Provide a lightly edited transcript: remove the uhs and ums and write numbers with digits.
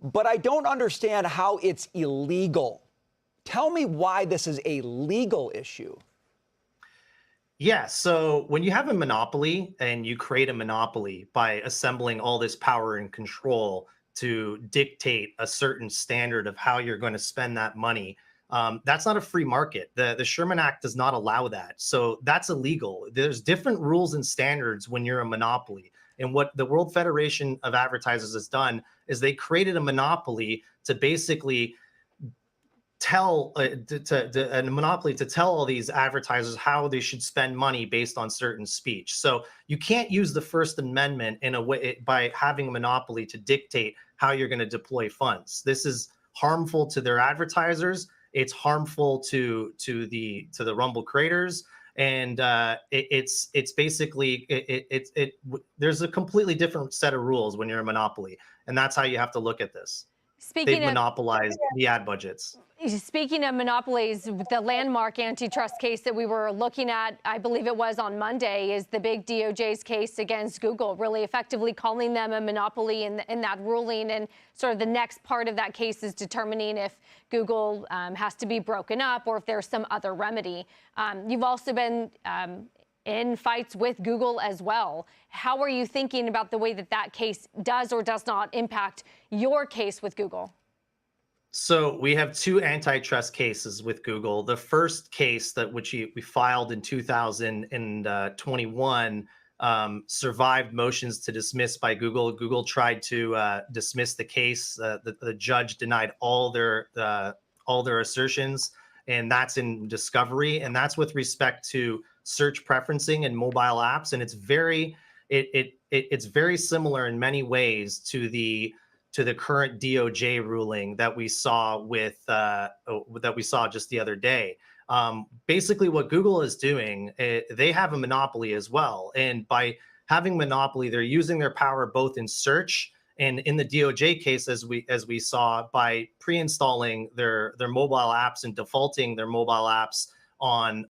but I don't understand how it's illegal. Tell me why this is a legal issue. Yeah, so when you have a monopoly and you create a monopoly by assembling all this power and control to dictate a certain standard of how you're going to spend that money, that's not a free market. The Sherman Act does not allow that. So that's illegal. There's different rules and standards when you're a monopoly. And what the World Federation of Advertisers has done is they created a monopoly to basically tell a monopoly to tell all these advertisers how they should spend money based on certain speech. So you can't use the First Amendment in a way by having a monopoly to dictate how you're going to deploy funds. This is harmful to their advertisers. It's harmful to the Rumble creators, and it's basically there's a completely different set of rules when you're a monopoly, and that's how you have to look at this. They've Speaking of monopolized the ad budgets. Speaking of monopolies, the landmark antitrust case that we were looking at, I believe it was on Monday, is the big DOJ's case against Google, really effectively calling them a monopoly in that ruling. And sort of the next part of that case is determining if Google has to be broken up or if there's some other remedy. You've also been in fights with Google as well. How are you thinking about the way that that case does or does not impact your case with Google? So we have two antitrust cases with Google. The first case which we filed in 2021 survived motions to dismiss by Google. Google tried to dismiss the case. The judge denied all their assertions, and that's in discovery. And that's with respect to search preferencing and mobile apps. And it's very similar in many ways to the current DOJ ruling that we saw just the other day. Basically, what Google is doing, they have a monopoly as well, and by having monopoly, they're using their power both in search and in the DOJ case, as we saw, by pre-installing their mobile apps and defaulting their mobile apps on